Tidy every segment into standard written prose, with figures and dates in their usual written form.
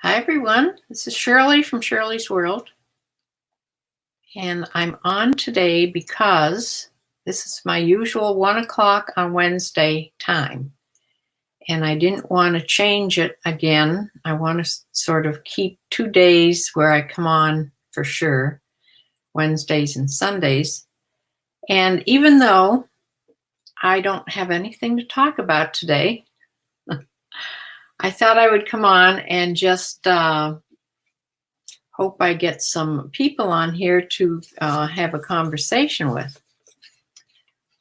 Hi everyone, this is Shirley from Shirley's World, and I'm on today because this is my usual 1 o'clock on Wednesday time, and I didn't want to change it again. I want to sort of keep 2 days where I come on for sure, Wednesdays and Sundays. And even though I don't have anything to talk about today, I thought I would come on and just hope I get some people on here to have a conversation with.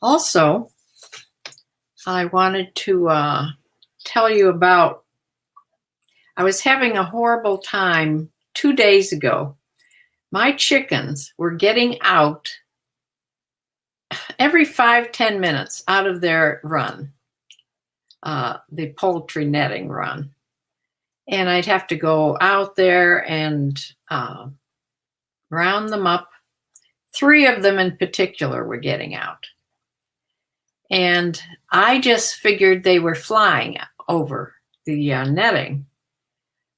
Also, I wanted to tell you about, I was having a horrible time 2 days ago. My chickens were getting out every 5-10 minutes out of their run, the poultry netting run. And I'd have to go out there and round them up. 3 of them in particular were getting out. And I just figured they were flying over the netting,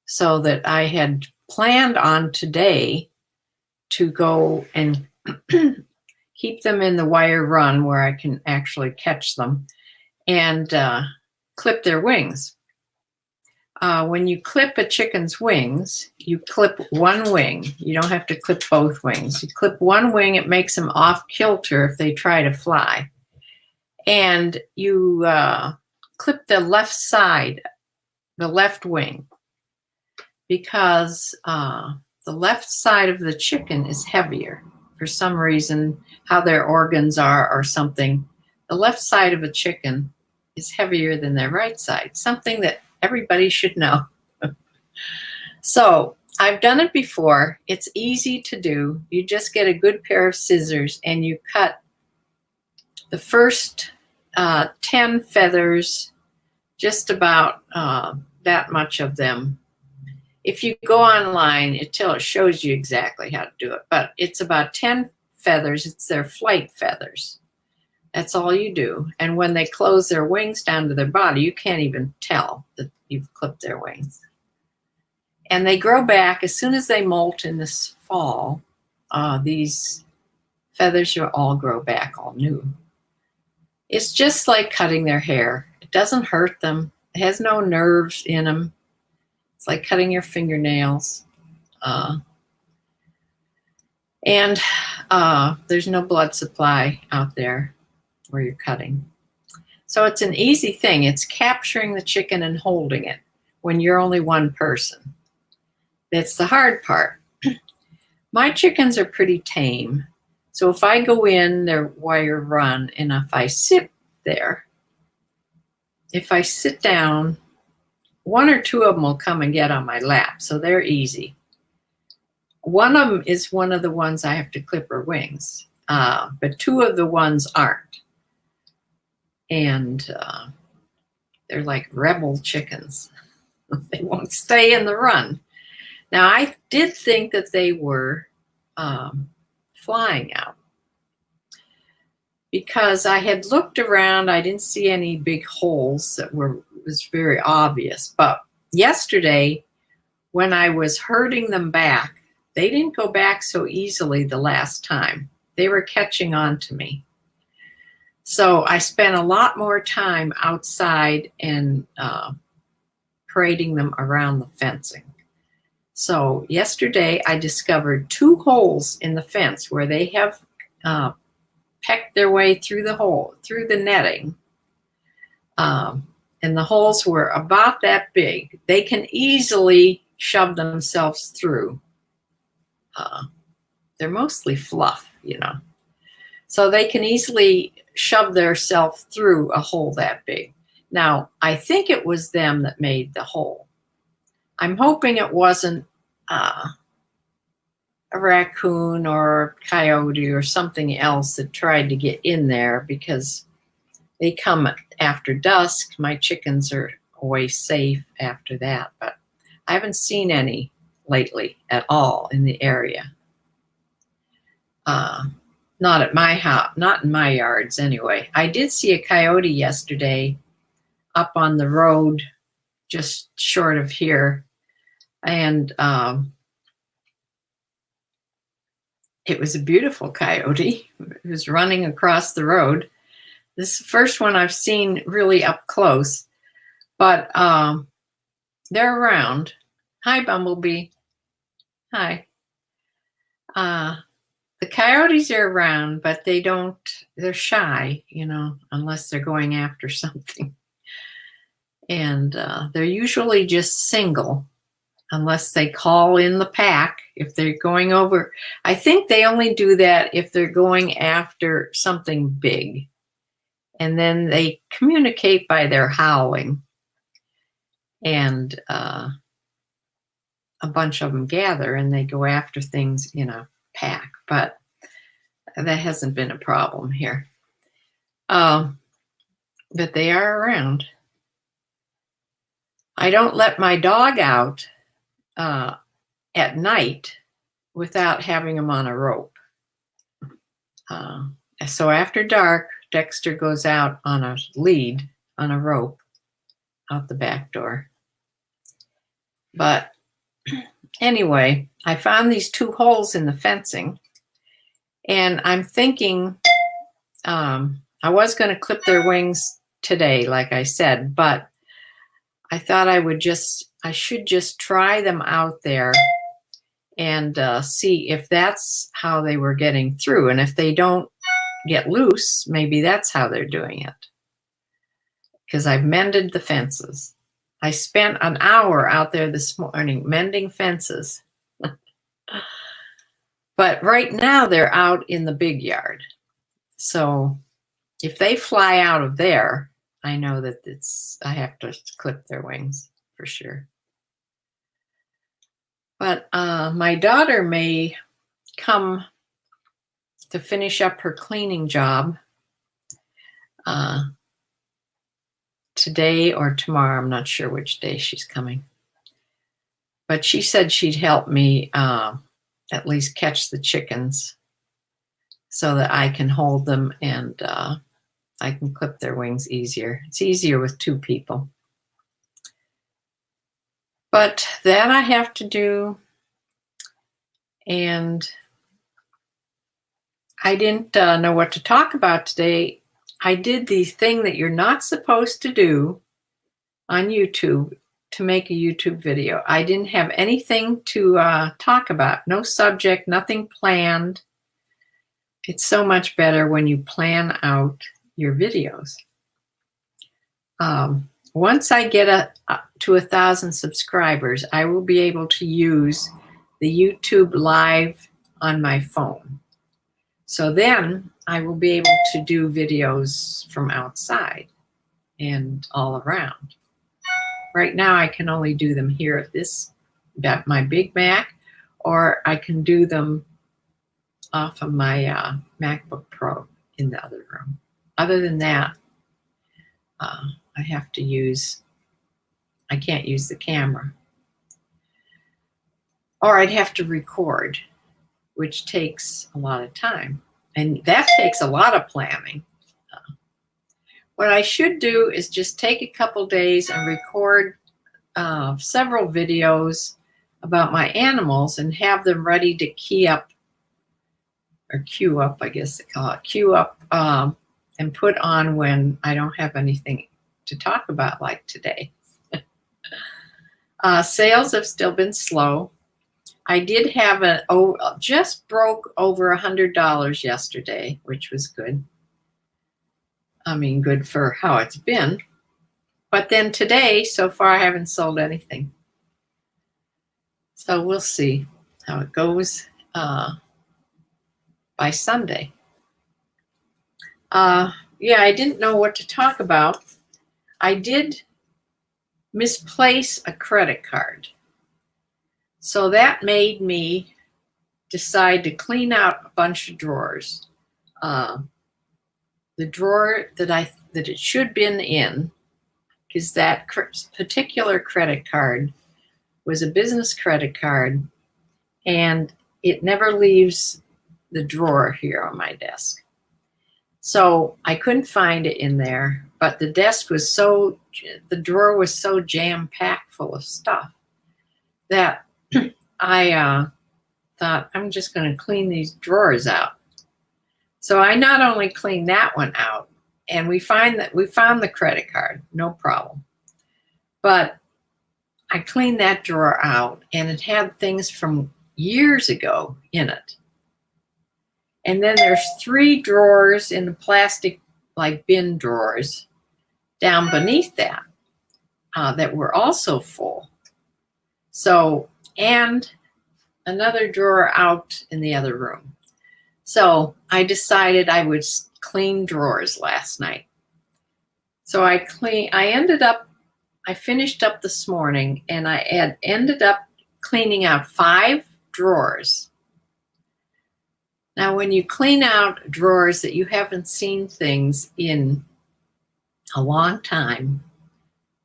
so that I had planned on today to go and keep them in the wire run where I can actually catch them and clip their wings. When you clip a chicken's wings, you clip one wing. You don't have to clip both wings. You clip one wing, it makes them off kilter if they try to fly. And you clip the left side, the left wing, because the left side of the chicken is heavier. For some reason, how their organs are or something, the left side of a chicken is heavier than their right side, something that everybody should know. So I've done it before. It's easy to do. You just get a good pair of scissors and you cut the first 10 feathers, just about that much of them. If you go online, it shows you exactly how to do it, but it's about 10 feathers. It's their flight feathers. That's all you do. And when they close their wings down to their body, you can't even tell that you've clipped their wings. And they grow back as soon as they molt in this fall. These feathers will all grow back all new. It's just like cutting their hair. It doesn't hurt them. It has no nerves in them. It's like cutting your fingernails. And there's no blood supply out there where you're cutting. So it's an easy thing. It's capturing the chicken and holding it when you're only one person. That's the hard part. My chickens are pretty tame. So if I go in their wire run and if I sit there, if I sit down, 1 or 2 of them will come and get on my lap. So they're easy. One of them is one of the ones I have to clip her wings, but 2 of the ones aren't. And they're like rebel chickens. They won't stay in the run. Now, I did think that they were flying out, because I had looked around. I didn't see any big holes that was very obvious. But yesterday, when I was herding them back, they didn't go back so easily the last time. They were catching on to me. So I spent a lot more time outside and parading them around the fencing. So yesterday I discovered 2 holes in the fence where they have pecked their way through the netting. And the holes were about that big. They can easily shove themselves through. They're mostly fluff, So they can easily shove themselves through a hole that big. Now, I think it was them that made the hole. I'm hoping it wasn't a raccoon or a coyote or something else that tried to get in there, because they come after dusk. My chickens are always safe after that, but I haven't seen any lately at all in the area. Not at my house, not in my yards anyway. I did see a coyote yesterday up on the road just short of here. And it was a beautiful coyote. It was running across the road. This is the first one I've seen really up close, but they're around. Hi, Bumblebee. Hi. The coyotes are around, but they're shy, unless they're going after something. And they're usually just single, unless they call in the pack. If they're going over, I think they only do that if they're going after something big. And then they communicate by their howling. And a bunch of them gather and they go after things in a pack. But that hasn't been a problem here. But they are around. I don't let my dog out at night without having him on a rope. So after dark, Dexter goes out on a lead, on a rope, out the back door. But anyway, I found these 2 holes in the fencing, and I'm thinking I was going to clip their wings today, like I said, but I thought I should just try them out there and see if that's how they were getting through. And if they don't get loose, maybe that's how they're doing it. Because I've mended the fences. I spent an hour out there this morning mending fences. But right now they're out in the big yard. So if they fly out of there, I know that I have to clip their wings for sure. But my daughter may come to finish up her cleaning job today or tomorrow. I'm not sure which day she's coming. But she said she'd help me at least catch the chickens so that I can hold them and I can clip their wings easier. It's easier with 2 people. But that I have to do. And I didn't know what to talk about today. I did the thing that you're not supposed to do on YouTube to make a YouTube video. I didn't have anything to talk about. No subject, nothing planned. It's so much better when you plan out your videos. Once I get to 1,000 subscribers, I will be able to use the YouTube Live on my phone. So then I will be able to do videos from outside and all around. Right now I can only do them here at my Big Mac, or I can do them off of my MacBook Pro in the other room. Other than that, I can't use the camera. Or I'd have to record, which takes a lot of time. And that takes a lot of planning. What I should do is just take a couple days and record several videos about my animals and have them ready to queue up, I guess they call it, queue up and put on when I don't have anything to talk about like today. Sales have still been slow. I did have just broke over $100 yesterday, which was good. I mean, good for how it's been. But then today, so far, I haven't sold anything. So we'll see how it goes by Sunday. Yeah, I didn't know what to talk about. I did misplace a credit card. So that made me decide to clean out a bunch of drawers. The drawer that it should have been in, because that particular credit card was a business credit card, and it never leaves the drawer here on my desk. So I couldn't find it in there, but the drawer was so jam-packed full of stuff that I thought I'm just going to clean these drawers out. So I not only cleaned that one out, and we found the credit card, no problem. But I cleaned that drawer out, and it had things from years ago in it. And then there's 3 drawers in the plastic, like bin drawers, down beneath that that were also full. So, and another drawer out in the other room. So I decided I would clean drawers last night. So I finished up this morning, and I ended up cleaning out 5 drawers. Now, when you clean out drawers that you haven't seen things in a long time,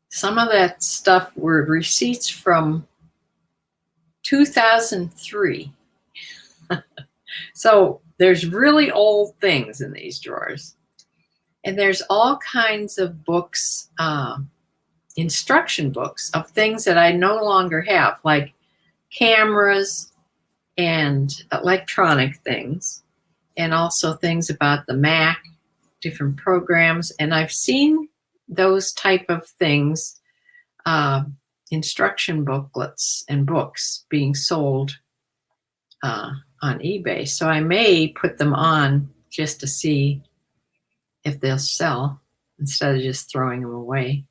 some of that stuff were receipts from 2003. So there's really old things in these drawers. And there's all kinds of books, instruction books of things that I no longer have, like cameras and electronic things, and also things about the Mac, different programs. And I've seen those type of things, instruction booklets and books being sold on eBay. So I may put them on just to see if they'll sell instead of just throwing them away.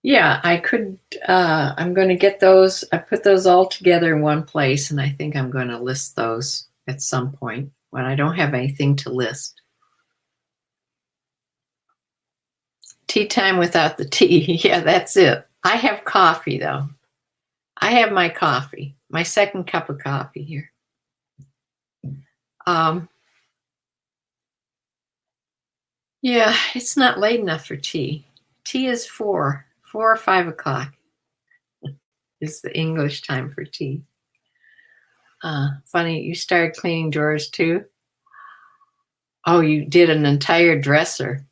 Yeah, I could, I'm going to get those. I put those all together in one place, and I think I'm going to list those at some point when I don't have anything to list. Tea time without the tea. Yeah, that's it. I have coffee, though. I have my coffee, my second cup of coffee here. Yeah, it's not late enough for tea. Tea is 4 or 5 o'clock is the English time for tea. Funny, you started cleaning drawers too? Oh, you did an entire dresser.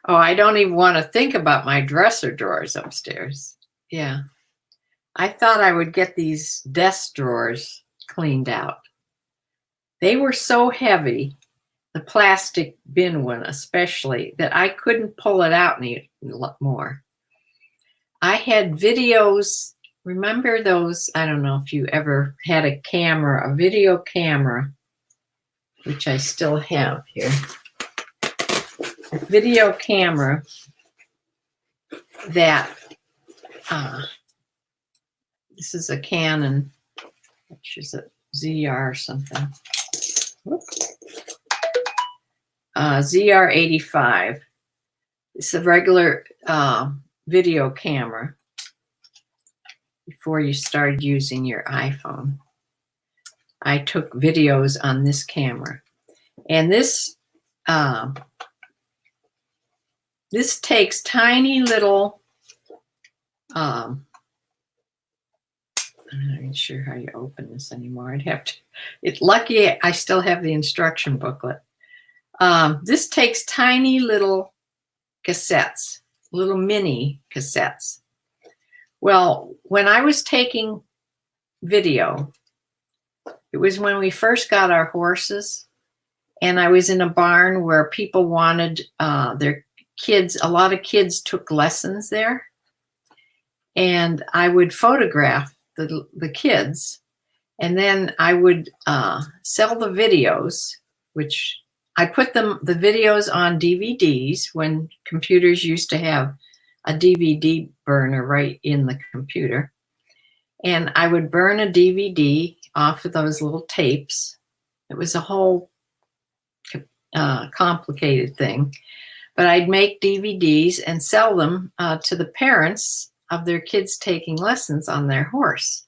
Oh, I don't even want to think about my dresser drawers upstairs. Yeah. I thought I would get these desk drawers cleaned out. They were so heavy, the plastic bin one especially, that I couldn't pull it out any more. I had videos. Remember those? I don't know if you ever had a camera, a video camera, which I still have here. A video camera that, this is a Canon, which is a ZR something. ZR85. It's a regular video camera before you started using your iPhone. I took videos on this camera, and this takes tiny little. I'm not even sure how you open this anymore. I'd have to. It's lucky I still have the instruction booklet. This takes tiny little cassettes, little mini cassettes. Well, when I was taking video, it was when we first got our horses, and I was in a barn where people wanted their kids, a lot of kids took lessons there, and I would photograph the kids, and then I would sell the videos, which I put the videos on DVDs when computers used to have a DVD burner right in the computer. And I would burn a DVD off of those little tapes. It was a whole complicated thing. But I'd make DVDs and sell them to the parents of their kids taking lessons on their horse.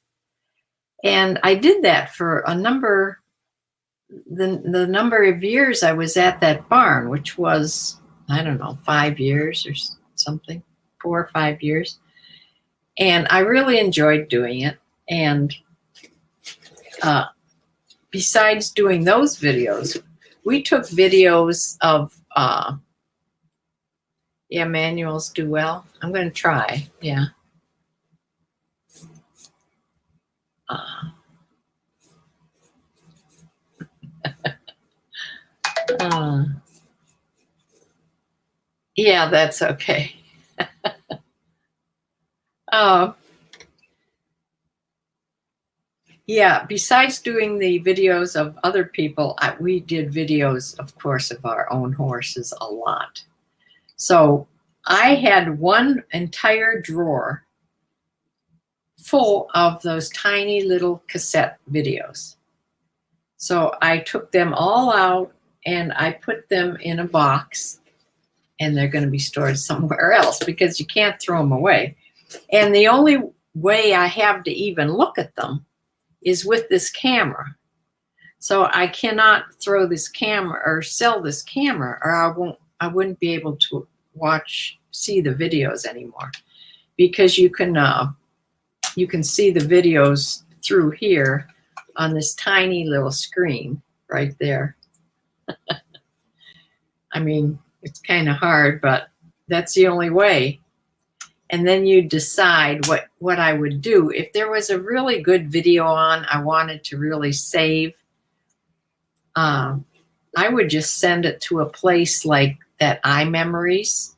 And I did that for a number, the number of years I was at that barn, which was, I don't know, 5 years or something, 4 or 5 years. And I really enjoyed doing it. And besides doing those videos, we took videos of Yeah, manuals do well. I'm going to try. Yeah. Uh, uh, yeah, that's okay. Uh, yeah, besides doing the videos of other people, we did videos, of course, of our own horses a lot. So I had one entire drawer full of those tiny little cassette videos. So I took them all out and I put them in a box, and they're going to be stored somewhere else because you can't throw them away. And the only way I have to even look at them is with this camera. So I cannot throw this camera or sell this camera, or I wouldn't be able to see the videos anymore, because you can see the videos through here on this tiny little screen right there. I mean, it's kind of hard, but that's the only way. And then you decide what I would do. If there was a really good video on, I wanted to really save, I would just send it to a place like that iMemories.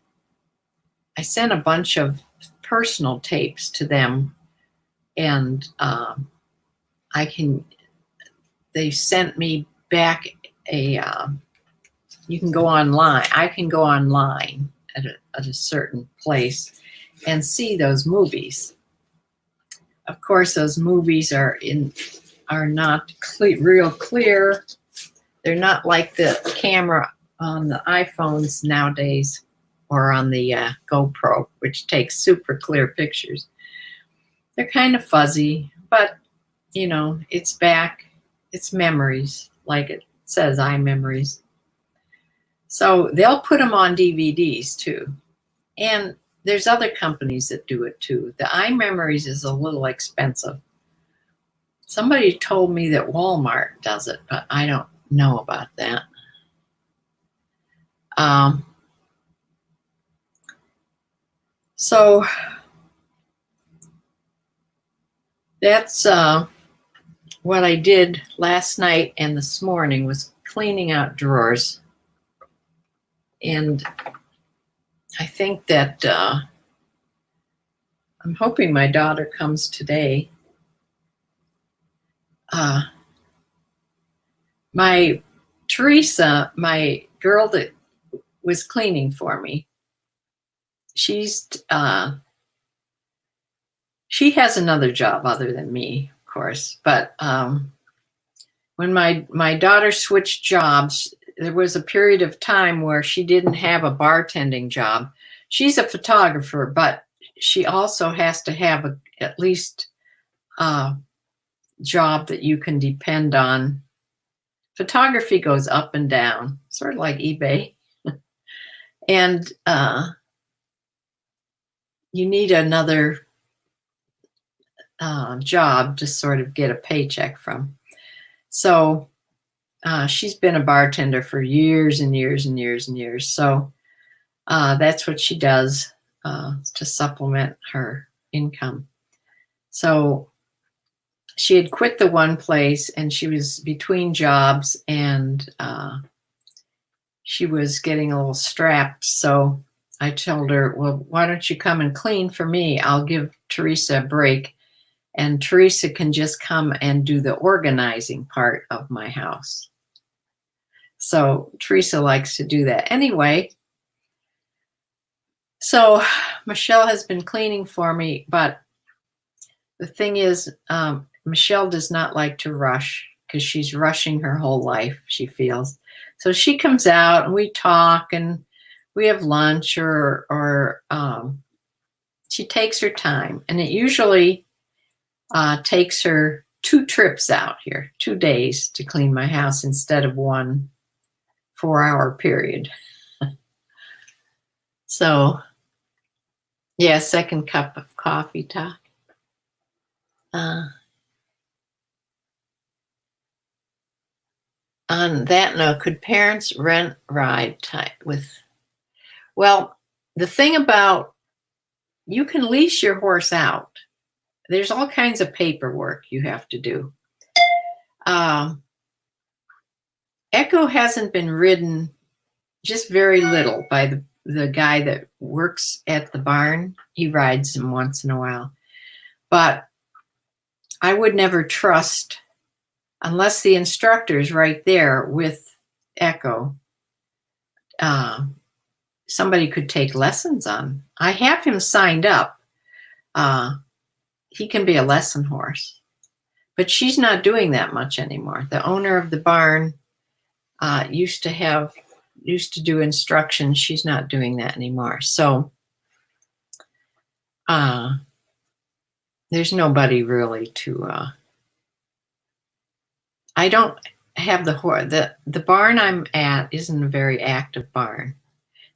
I sent a bunch of personal tapes to them, and they sent me back you can go online. I can go online at a certain place and see those movies. Of course, those movies are not real clear. They're not like the camera on the iPhones nowadays, or on the GoPro, which takes super clear pictures. They're kind of fuzzy, but it's back. It's memories, like it says, iMemories. So they'll put them on DVDs too. And there's other companies that do it too. The iMemories is a little expensive. Somebody told me that Walmart does it, but I don't know about that. So that's what I did last night and this morning, was cleaning out drawers. And I think that I'm hoping my daughter comes today. My Teresa, my girl that was cleaning for me, she has another job other than me, of course. But when my daughter switched jobs, there was a period of time where she didn't have a bartending job. She's a photographer, but she also has to have at least a job that you can depend on. Photography goes up and down, sort of like eBay. And you need another job to sort of get a paycheck from. So she's been a bartender for years and years and years and years. So that's what she does to supplement her income. So she had quit the one place, and she was between jobs, and she was getting a little strapped. So I told her, well, why don't you come and clean for me? I'll give Teresa a break, and Teresa can just come and do the organizing part of my house. So Teresa likes to do that anyway. So Michelle has been cleaning for me, but the thing is, Michelle does not like to rush, because she's rushing her whole life, she feels. So she comes out and we talk and we have lunch, or she takes her time. And it usually takes her 2 trips out here, 2 days to clean my house instead of 1 4-hour period. So, yeah, second cup of coffee talk. On that note, could parents rent ride time with? Well, the thing about, you can lease your horse out. There's all kinds of paperwork you have to do. Echo hasn't been ridden, just very little, by the guy that works at the barn. He rides him once in a while. But I would never trust, unless the instructor's right there with Echo, somebody could take lessons on. I have him signed up. He can be a lesson horse. But she's not doing that much anymore. The owner of the barn used to do instruction. She's not doing that anymore. So there's nobody really to. I don't have the barn I'm at isn't a very active barn.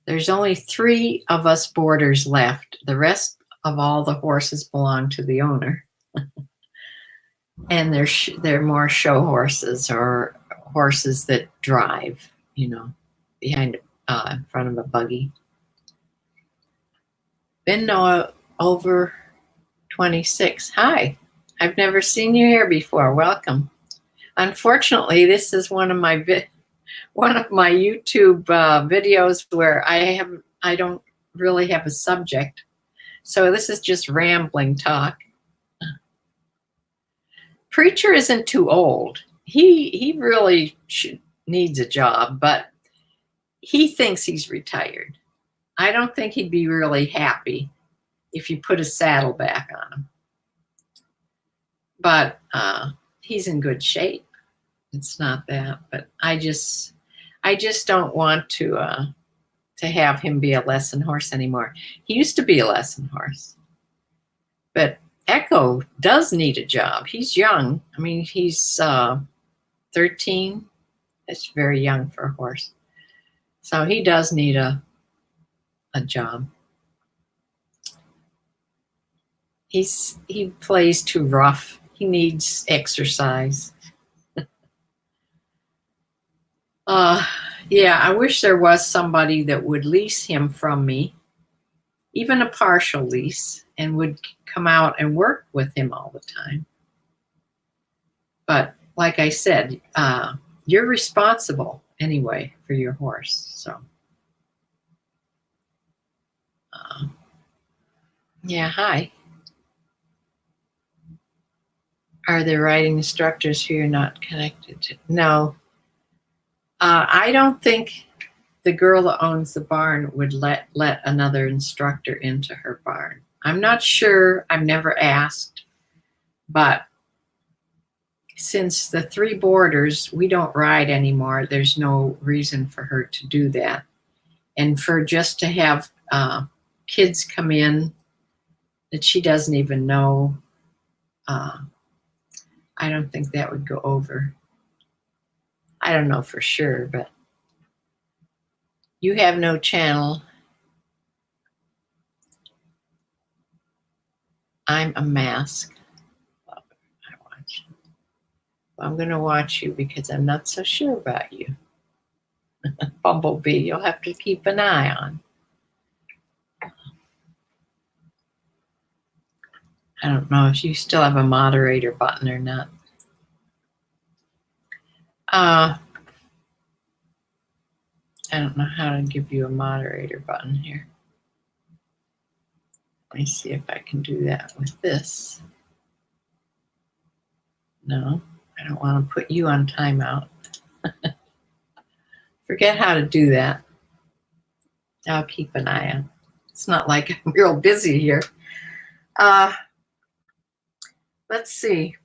There's only 3 of us boarders left. The rest of all the horses belong to the owner. And they're more show horses, or horses that drive, behind in front of a buggy. Been over 26. Hi, I've never seen you here before. Welcome. Unfortunately, this is one of my YouTube videos where I don't really have a subject, so this is just rambling talk. Preacher isn't too old. He really needs a job, but he thinks he's retired. I don't think he'd be really happy if you put a saddle back on him. But he's in good shape. It's not that, but I just don't want to have him be a lesson horse anymore. He used to be a lesson horse, but Echo does need a job. He's young. I mean, he's 13. That's very young for a horse. So he does need a job. He plays too rough. He needs exercise. Yeah, I wish there was somebody that would lease him from me, even a partial lease, and would come out and work with him all the time. But like I said, you're responsible anyway for your horse. So, yeah, hi. Are there riding instructors who you're not connected to? No. I don't think the girl that owns the barn would let another instructor into her barn. I'm not sure. I've never asked. But since the 3 boarders, we don't ride anymore, there's no reason for her to do that. And for just to have kids come in that she doesn't even know, I don't think that would go over. I don't know for sure, but you have no channel. I'm a mask. I watch. Well, I'm going to watch you because I'm not so sure about you. Bumblebee, you'll have to keep an eye on. I don't know if you still have a moderator button or not. I don't know how to give you a moderator button here. Let me see if I can do that with this. No, I don't want to put you on timeout. Forget how to do that. I'll keep an eye on. It's not like I'm real busy here. Let's see.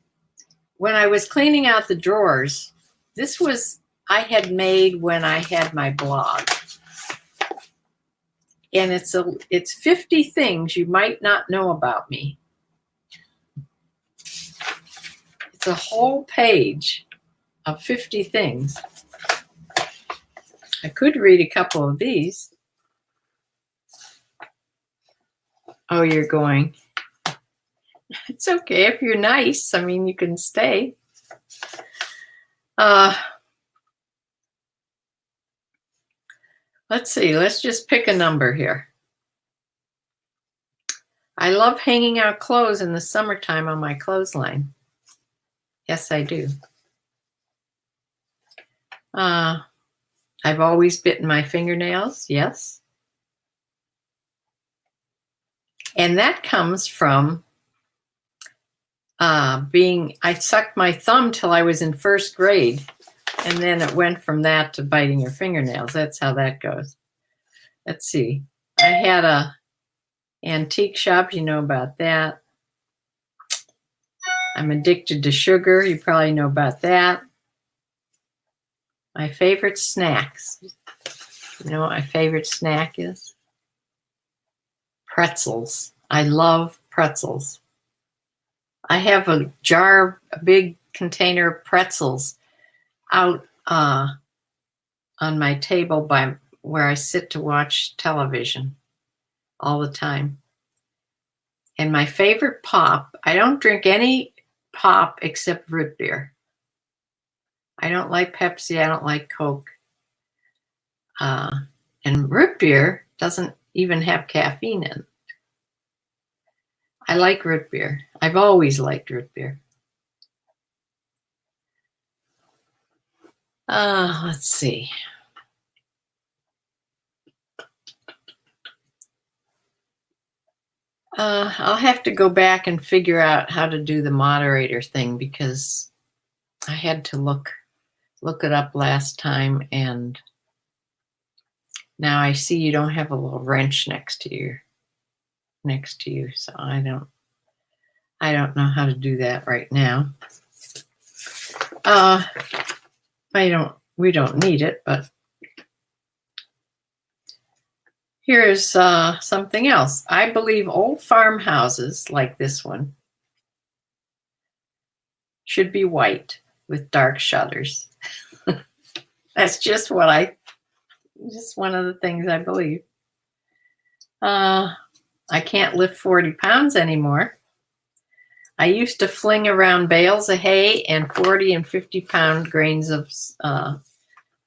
When I was cleaning out the drawers, this was I had made when I had my blog. And it's 50 things you might not know about me. It's a whole page of 50 things. I could read a couple of these. Oh, you're going. It's okay if you're nice. I mean, you can stay. Let's see. Let's just pick a number here. I love hanging out clothes in the summertime on my clothesline. Yes, I do. I've always bitten my fingernails, yes. And that comes from I sucked my thumb till I was in first grade. And then it went from that to biting your fingernails. That's how that goes. Let's see. I had a antique shop. You know about that. I'm addicted to sugar. You probably know about that. My favorite snacks. You know what my favorite snack is? Pretzels. I love pretzels. I have a big container of pretzels out on my table by where I sit to watch television all the time. And my favorite pop, I don't drink any pop except root beer. I don't like Pepsi. I don't like Coke. And root beer doesn't even have caffeine in it. I like root beer. I've always liked root beer. Let's see. I'll have to go back and figure out how to do the moderator thing because I had to look it up last time, and now I see you don't have a little wrench next to you, so I don't know how to do that right now. We don't need it, but here's something else. I believe old farmhouses like this one should be white with dark shutters. That's just one of the things I believe. I can't lift 40 pounds anymore. I used to fling around bales of hay and 40 and 50 pound grains of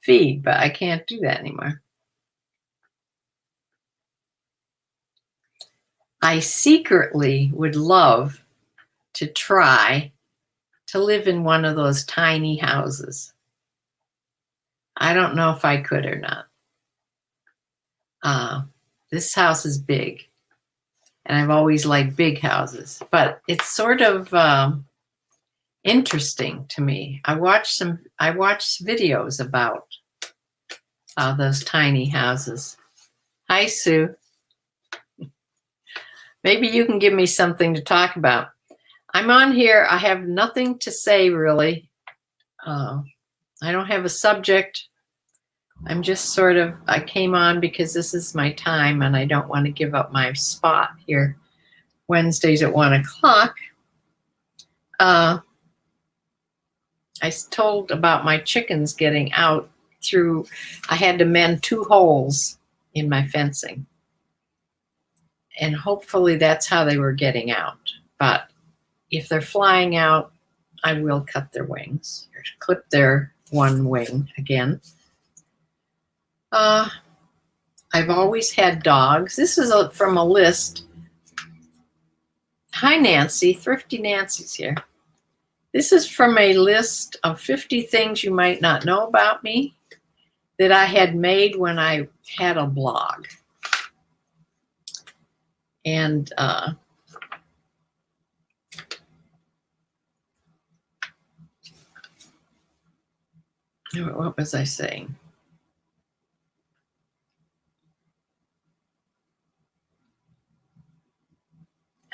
feed, but I can't do that anymore. I secretly would love to try to live in one of those tiny houses. I don't know if I could or not. This house is big, and I've always liked big houses, but it's sort of interesting to me. I watched videos about those tiny houses. Hi, Sue. Maybe you can give me something to talk about. I'm on here. I have nothing to say, really. I don't have a subject. I'm just I came on because this is my time and I don't want to give up my spot here Wednesdays at 1 o'clock. I told about my chickens getting out I had to mend 2 holes in my fencing. And hopefully that's how they were getting out. But if they're flying out, I will cut their wings or clip their one wing again. I've always had dogs. This is from a list. Hi, Nancy. Thrifty Nancy's here. This is from a list of 50 things you might not know about me that I had made when I had a blog. And what was I saying?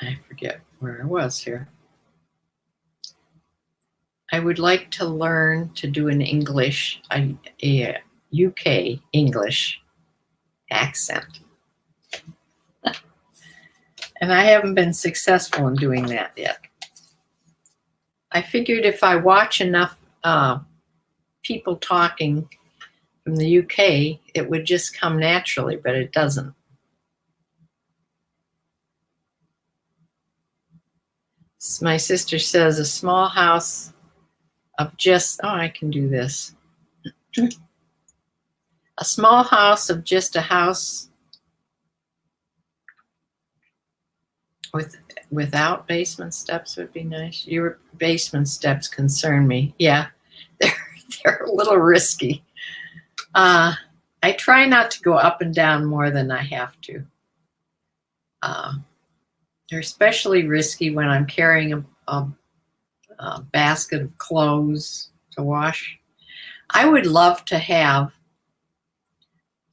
I forget where I was here. I would like to learn to do an English, a UK English accent. And I haven't been successful in doing that yet. I figured if I watch enough people talking from the UK, it would just come naturally, but it doesn't. My sister says a small house of just, I can do this. A small house of just a house Without basement steps would be nice. Your basement steps concern me. Yeah, they're they're a little risky. I try not to go up and down more than I have to. Uh, they're especially risky when I'm carrying a basket of clothes to wash. I would love to have.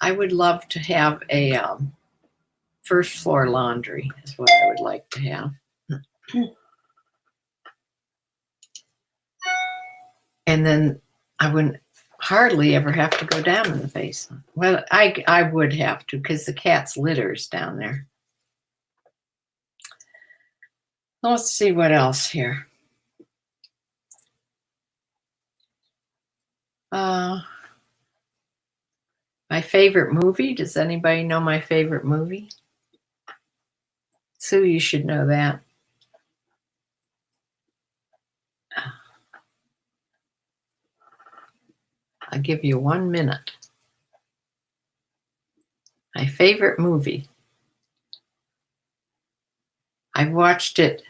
I would love to have a first floor laundry. Is what I would like to have. And then I wouldn't hardly ever have to go down in the basement. Well, I would have to because the cat's litters down there. Let's see what else here. My favorite movie. Does anybody know my favorite movie? Sue, you should know that. I'll give you 1 minute. My favorite movie. I've watched it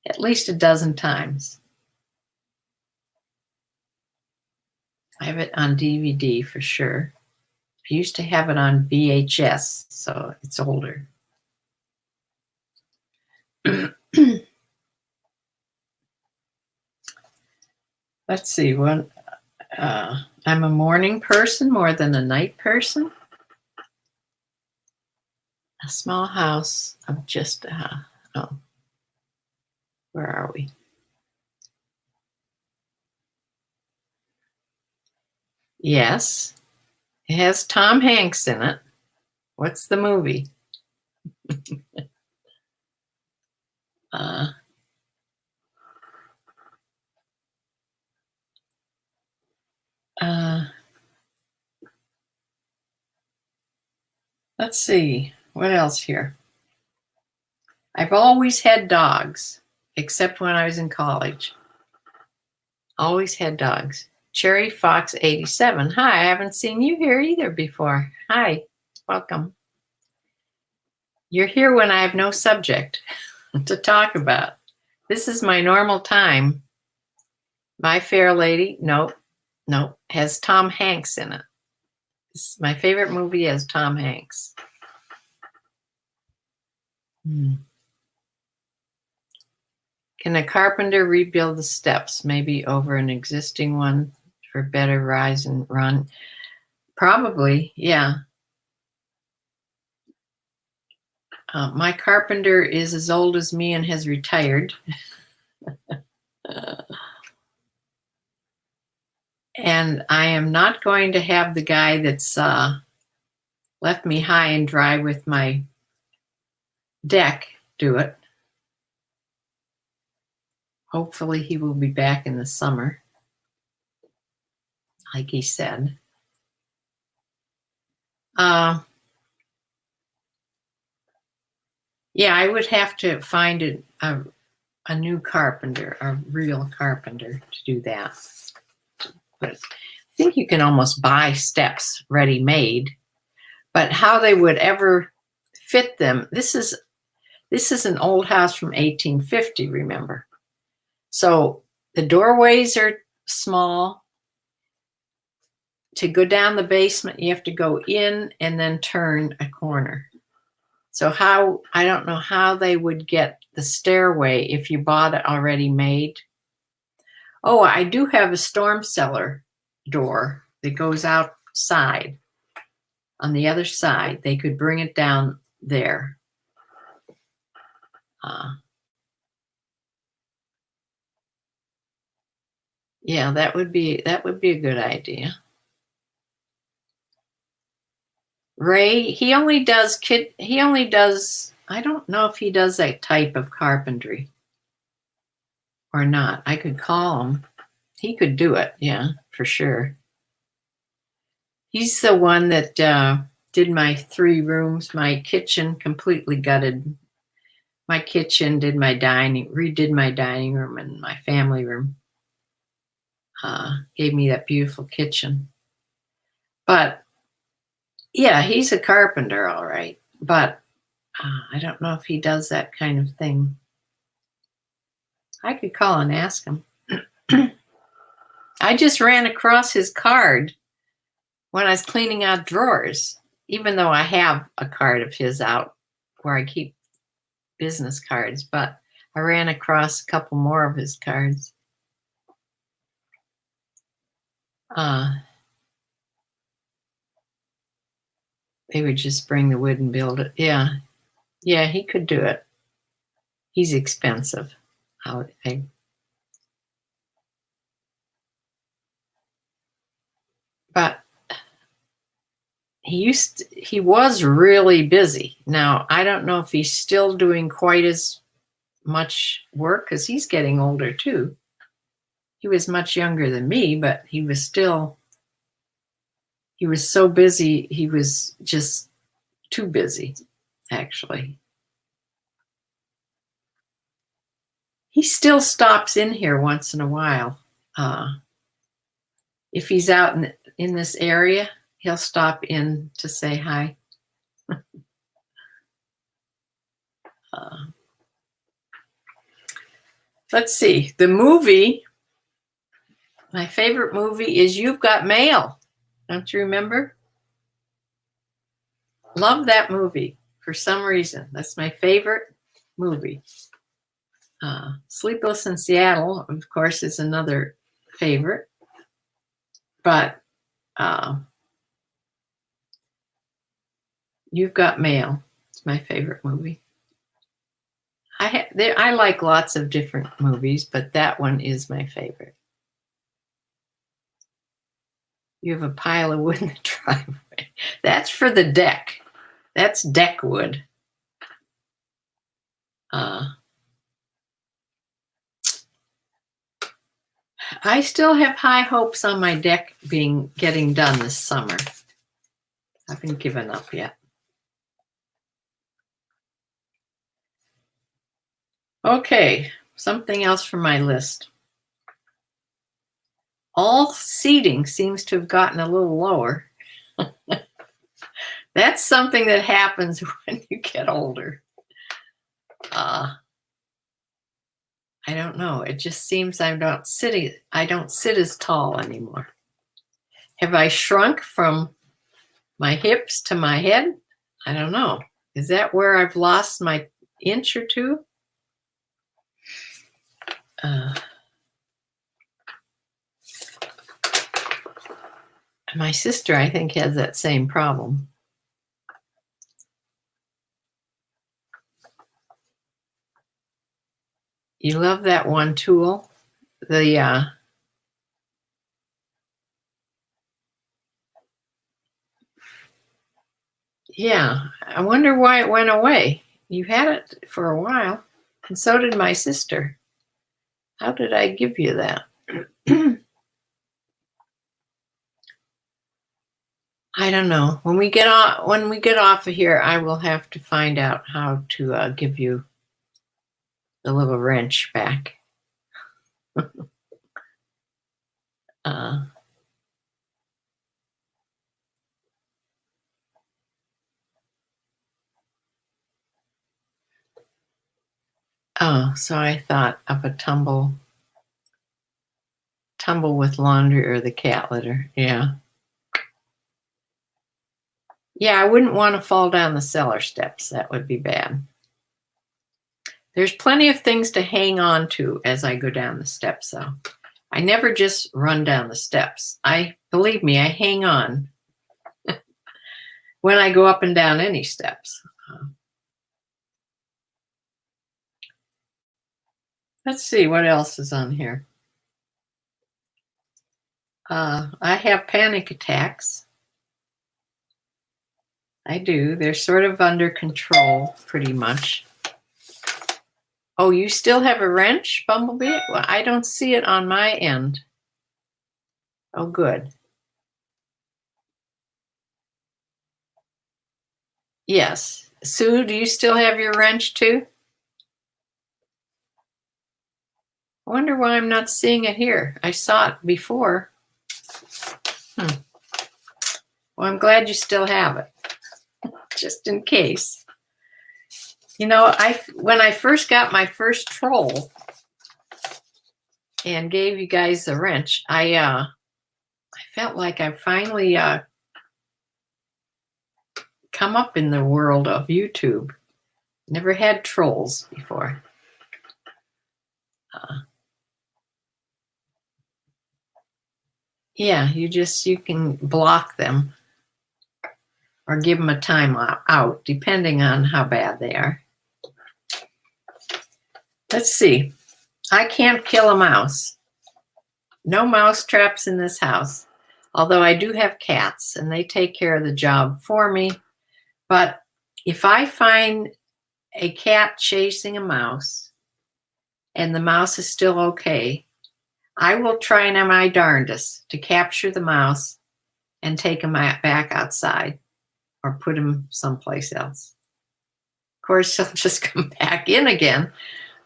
at least a dozen times. I have it on DVD for sure. I used to have it on VHS, so it's older. Let's see. I'm a morning person more than a night person. A small house of just where are we? Yes, it has Tom Hanks in it. What's the movie? Let's see, what else here? I've always had dogs, except when I was in college. Always had dogs. Cherry Fox 87. Hi, I haven't seen you here either before. Hi, welcome. You're here when I have no subject to talk about. This is my normal time. My Fair Lady, nope, has Tom Hanks in it. My favorite movie has Tom Hanks. Can a carpenter rebuild the steps, maybe over an existing one for better rise and run? Probably, yeah. My carpenter is as old as me and has retired. And I am not going to have the guy that's left me high and dry with my deck do it. Hopefully he will be back in the summer, like he said. Yeah, I would have to find a new carpenter, a real carpenter to do that. But I think you can almost buy steps ready-made, but how they would ever fit them. This is an old house from 1850, remember? So the doorways are small. To go down the basement, you have to go in and then turn a corner. So I don't know how they would get the stairway if you bought it already made. Oh, I do have a storm cellar door that goes outside. On the other side, they could bring it down there. Yeah, that would be a good idea. Ray, he only does, I don't know if he does that type of carpentry or not. I could call him. He could do it, yeah, for sure. He's the one that did my 3 rooms, my kitchen, completely gutted my kitchen, redid my dining room and my family room. Gave me that beautiful kitchen. But yeah, he's a carpenter, all right. But I don't know if he does that kind of thing. I could call and ask him. I just ran across his card when I was cleaning out drawers, even though I have a card of his out where I keep business cards, but I ran across a couple more of his cards. They would just bring the wood and build it. Yeah. Yeah, he could do it. He's expensive. But he was really busy. Now, I don't know if he's still doing quite as much work because he's getting older too. He was much younger than me, but he was so busy. He was just too busy, actually. He still stops in here once in a while. If he's out in this area, he'll stop in to say hi. Let's see. The movie, my favorite movie is You've Got Mail. Don't you remember? Love that movie for some reason. That's my favorite movie. Sleepless in Seattle, of course, is another favorite. But You've Got Mail. It's my favorite movie. I like lots of different movies, but that one is my favorite. You have a pile of wood in the driveway. That's for the deck. That's deck wood. I still have high hopes on my deck getting done this summer. I haven't given up yet. Okay, something else from my list. All seating seems to have gotten a little lower. That's something that happens when you get older. I don't know. It just seems I don't sit as tall anymore. Have I shrunk from my hips to my head? I don't know. Is that where I've lost my inch or two? My sister, I think, has that same problem. You love that one tool? Yeah, I wonder why it went away. You had it for a while, and so did my sister. How did I give you that? I don't know. When we get off of here, I will have to find out how to give you the little wrench back. So I thought of a tumble with laundry or the cat litter. Yeah. Yeah, I wouldn't want to fall down the cellar steps. That would be bad. There's plenty of things to hang on to as I go down the steps, though. I never just run down the steps. Believe me, I hang on when I go up and down any steps. Let's see what else is on here. I have panic attacks. I do. They're sort of under control, pretty much. Oh, you still have a wrench, Bumblebee? Well, I don't see it on my end. Oh, good. Yes. Sue, do you still have your wrench too? I wonder why I'm not seeing it here. I saw it before. Well, I'm glad you still have it, just in case. You know, when I first got my first troll and gave you guys the wrench, I felt like I finally come up in the world of YouTube. Never had trolls before. Yeah, you can block them or give them a time out, depending on how bad they are. Let's see. I can't kill a mouse. No mouse traps in this house. Although I do have cats and they take care of the job for me. But if I find a cat chasing a mouse and the mouse is still okay, I will try my darndest to capture the mouse and take him back outside or put him someplace else. Of course, he'll just come back in again,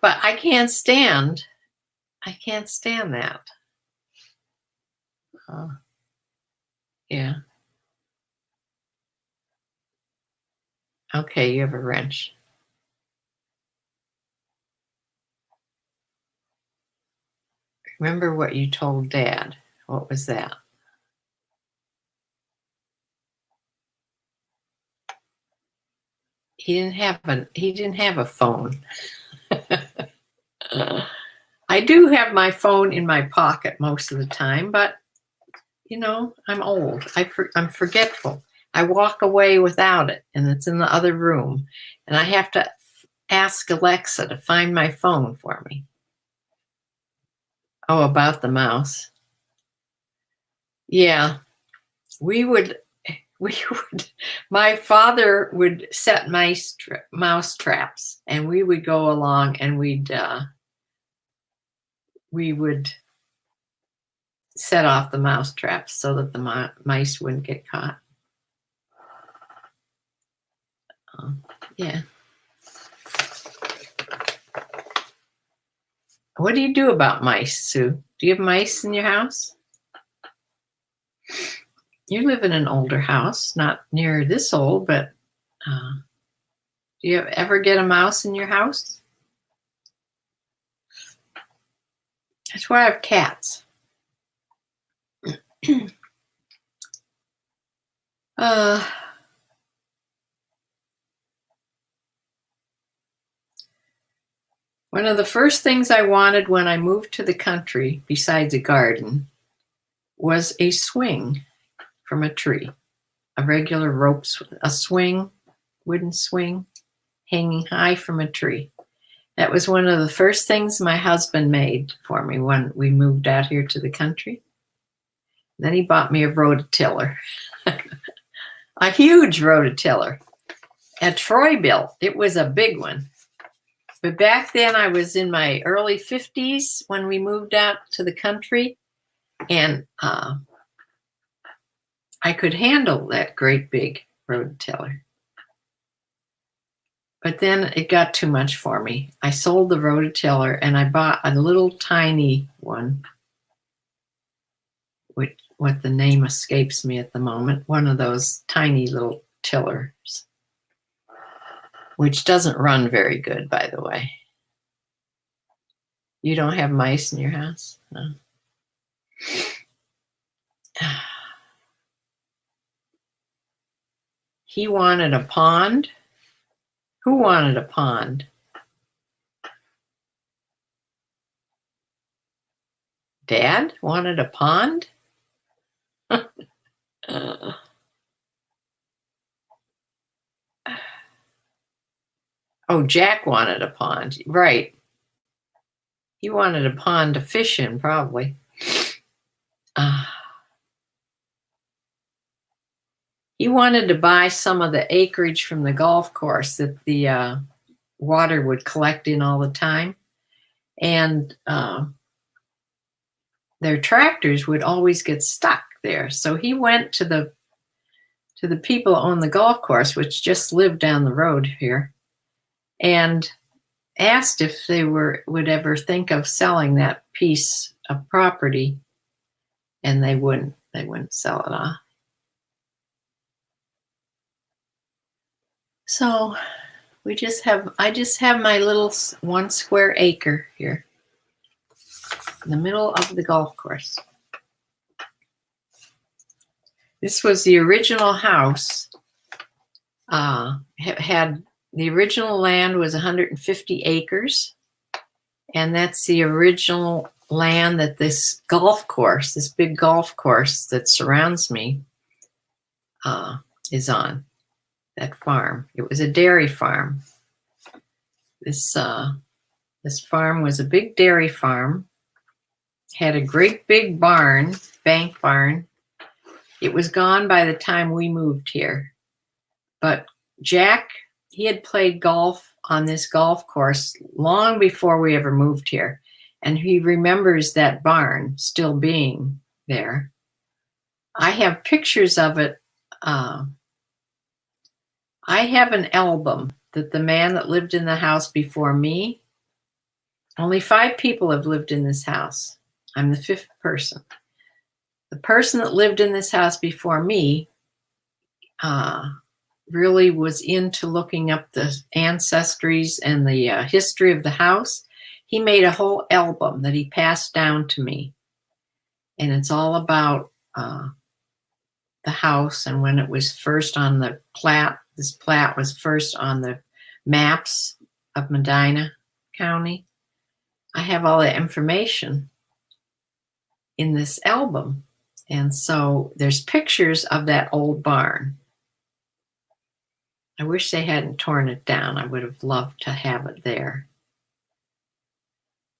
but I can't stand that. Yeah. Okay, you have a wrench. Remember what you told Dad. What was that? He didn't have a phone. I do have my phone in my pocket most of the time, but you know, I'm old. I'm forgetful. I walk away without it, and it's in the other room, and I have to ask Alexa to find my phone for me. Oh, about the mouse. Yeah, my father would set mouse traps, and we would go along and we would set off the mouse traps so that the mice wouldn't get caught. Yeah. What do you do about mice, Sue? Do you have mice in your house? You live in an older house, not near this old, but do you ever get a mouse in your house? That's why I have cats. One of the first things I wanted when I moved to the country, besides a garden, was a swing from a tree. A regular a swing, wooden swing, hanging high from a tree. That was one of the first things my husband made for me when we moved out here to the country. Then he bought me a rototiller, a huge rototiller, a Troy-Bilt. It was a big one. But back then I was in my early 50s when we moved out to the country, and I could handle that great big rototiller. But then it got too much for me. I sold the rototiller and I bought a little tiny one, which what the name escapes me at the moment, one of those tiny little tillers, which doesn't run very good, by the way. You don't have mice in your house? No. He wanted a pond. Who wanted a pond? Dad wanted a pond? Oh, Jack wanted a pond. Right. He wanted a pond to fish in, probably. He wanted to buy some of the acreage from the golf course that the water would collect in all the time. And their tractors would always get stuck there. So he went to the people on the golf course, which just lived down the road here, and asked if they would ever think of selling that piece of property, and they wouldn't sell it off. So I just have my little 1 square acre here in the middle of the golf course. This was the original house. Had the original land was 150 acres, and that's the original land that this golf course, this big golf course that surrounds me, is on. That farm. It was a dairy farm. This farm was a big dairy farm. Had a great big barn, bank barn. It was gone by the time we moved here. But Jack, he had played golf on this golf course long before we ever moved here. And he remembers that barn still being there. I have pictures of it. I have an album that the man that lived in the house before me, only 5 people have lived in this house. I'm the 5th person. The person that lived in this house before me really was into looking up the ancestries and the history of the house. He made a whole album that he passed down to me. And it's all about the house and when it was first on the plat. This plat was first on the maps of Medina County. I have all the information in this album. And so there's pictures of that old barn. I wish they hadn't torn it down. I would have loved to have it there.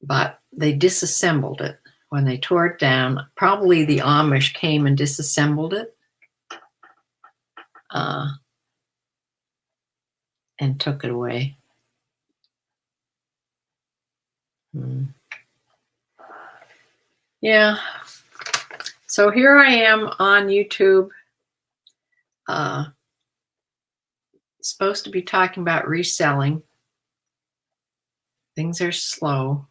But they disassembled it. When they tore it down, probably the Amish came and disassembled it and took it away. Yeah. So here I am on YouTube, supposed to be talking about reselling. Things are slow.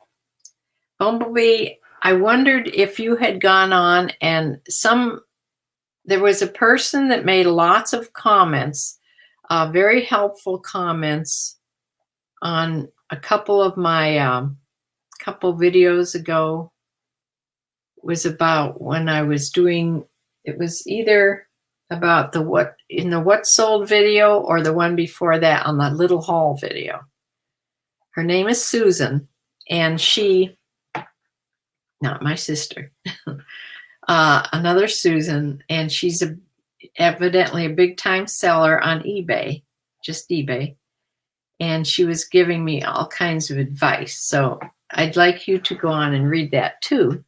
Bumblebee, I wondered if you had gone on and there was a person that made lots of comments, very helpful comments on a couple of my, couple videos ago. Was about when I was doing, it was either about the what sold video or the one before that on the little haul video. Her name is Susan, and she, not my sister, another Susan, and she's evidently a big time seller on eBay, just eBay. And she was giving me all kinds of advice. So I'd like you to go on and read that too.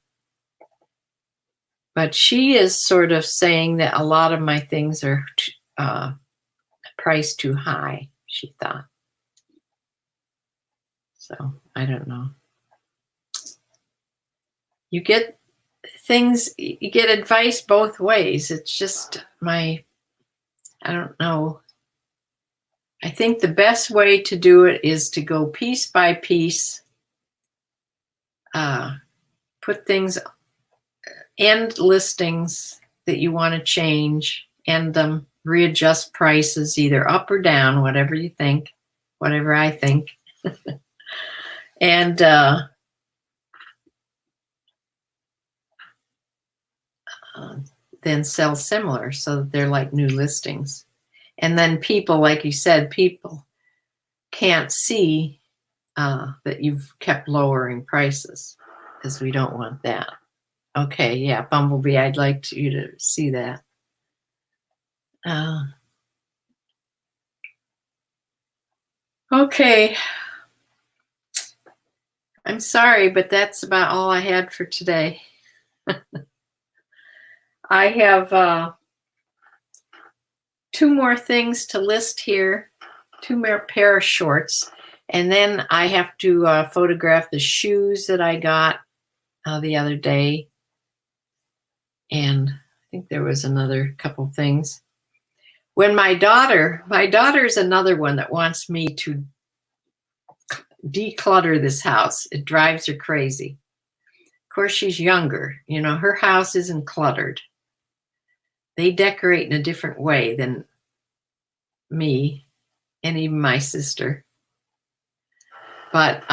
But she is sort of saying that a lot of my things are priced too high, she thought. So I don't know. You get advice both ways. It's just I don't know. I think the best way to do it is to go piece by piece, put things, end listings that you want to change, end them, readjust prices either up or down, whatever you think, whatever I think. And then sell similar so that they're like new listings. And then people, like you said, people can't see that you've kept lowering prices, because we don't want that. Okay, yeah, Bumblebee, I'd like you to see that. Okay. I'm sorry, but that's about all I had for today. I have 2 more things to list here, 2 more pair of shorts, and then I have to photograph the shoes that I got the other day. And I think there was another couple things. When my daughter's another one that wants me to declutter this house. It drives her crazy. Of course, she's younger. You know, her house isn't cluttered. They decorate in a different way than me. and even my sister. But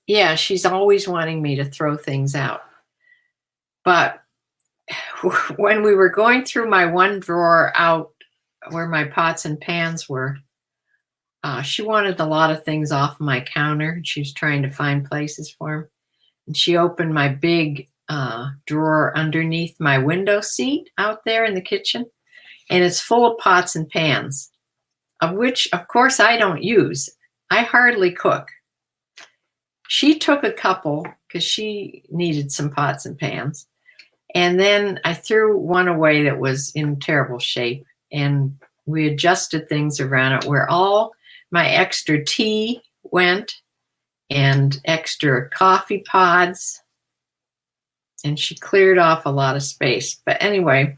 yeah, she's always wanting me to throw things out. But when we were going through my one drawer out where my pots and pans were, she wanted a lot of things off my counter, and she was trying to find places for them. And she opened my big drawer underneath my window seat out there in the kitchen, and it's full of pots and pans, of which, of course, I don't use. I hardly cook. She took a couple because she needed some pots and pans. And then I threw one away that was in terrible shape, and we adjusted things around it where all my extra tea went and extra coffee pods, and she cleared off a lot of space. But anyway,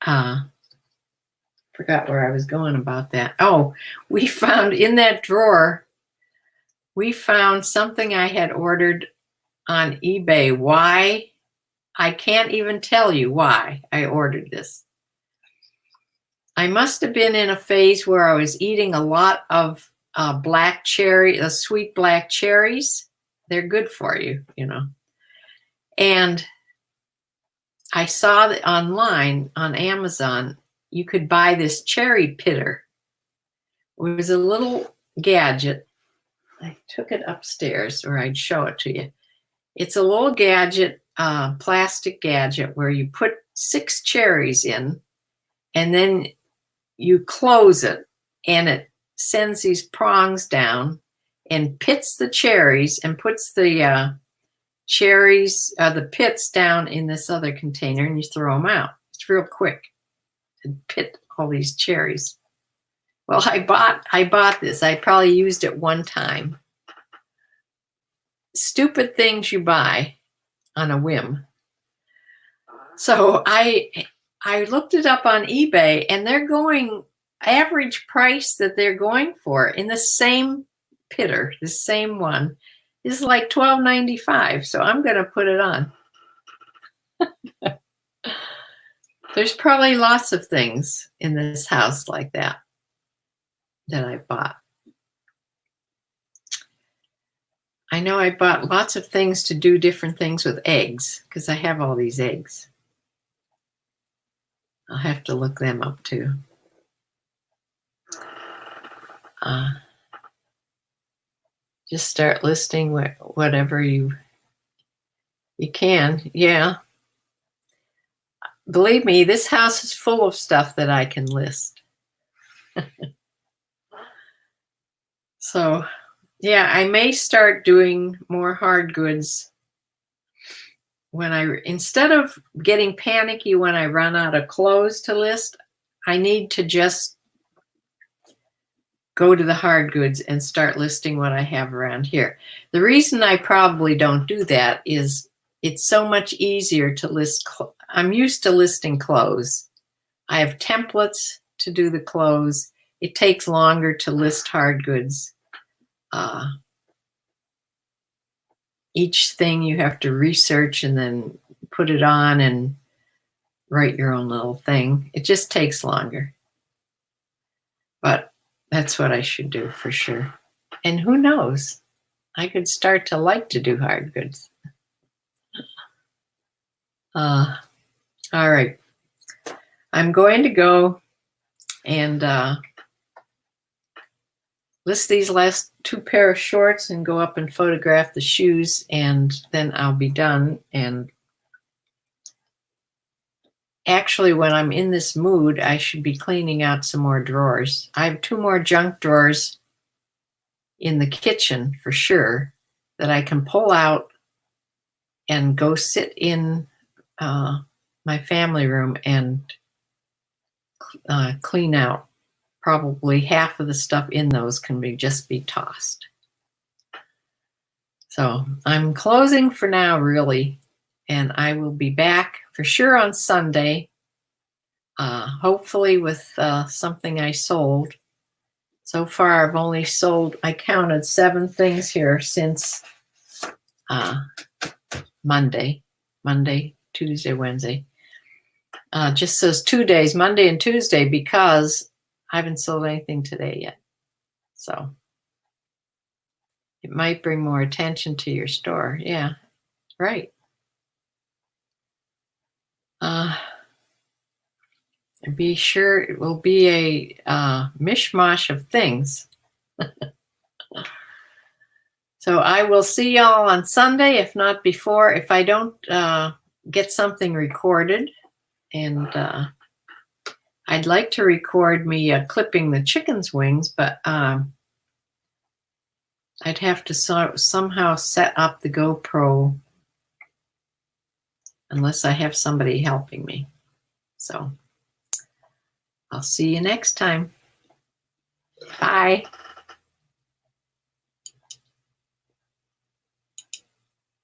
forgot where I was going about that. Oh, we found in that drawer, we found something I had ordered on eBay. Why? I can't even tell you why I ordered this. I must have been in a phase where I was eating a lot of black cherry, the sweet black cherries. They're good for you, you know. And I saw that online on Amazon, you could buy this cherry pitter. It was a little gadget. I took it upstairs, or I'd show it to you. It's a little gadget, plastic gadget, where you put 6 cherries in, and then you close it, and it sends these prongs down and pits the cherries and puts the cherries, the pits down in this other container, and you throw them out. It's real quick to pit all these cherries. Well, I bought this. I probably used it one time. Stupid things you buy on a whim. So I looked it up on eBay, and they're going, average price that they're going for in the same pitter, the same one, is like $12.95. So I'm going to put it on. There's probably lots of things in this house like that I bought. I know I bought lots of things to do different things with eggs, because I have all these eggs. I'll have to look them up too. Just start listing whatever you can. Yeah. Believe me, this house is full of stuff that I can list. So, yeah, I may start doing more hard goods when instead of getting panicky when I run out of clothes to list. I need to just go to the hard goods and start listing what I have around here. The reason I probably don't do that is it's so much easier to list. I'm used to listing clothes. I have templates to do the clothes. It takes longer to list hard goods. Each thing you have to research and then put it on and write your own little thing. It just takes longer. But that's what I should do for sure. And who knows? I could start to like to do hard goods. All right. I'm going to go and list these last 2 pair of shorts and go up and photograph the shoes, and then I'll be done. And actually, when I'm in this mood, I should be cleaning out some more drawers. I have 2 more junk drawers in the kitchen for sure that I can pull out and go sit in my family room and clean out. Probably half of the stuff in those can just be tossed. So I'm closing for now, really, and I will be back for sure on Sunday, hopefully with something I sold. So far, I've only sold, I counted 7 things here since Monday, Tuesday, Wednesday. just says 2 days, Monday and Tuesday, because I haven't sold anything today yet. So it might bring more attention to your store. Yeah, right. And be sure it will be a mishmash of things. So I will see y'all on Sunday, if not before, if I don't get something recorded. And I'd like to record me clipping the chicken's wings, but I'd have to somehow set up the GoPro unless I have somebody helping me. So I'll see you next time. Bye.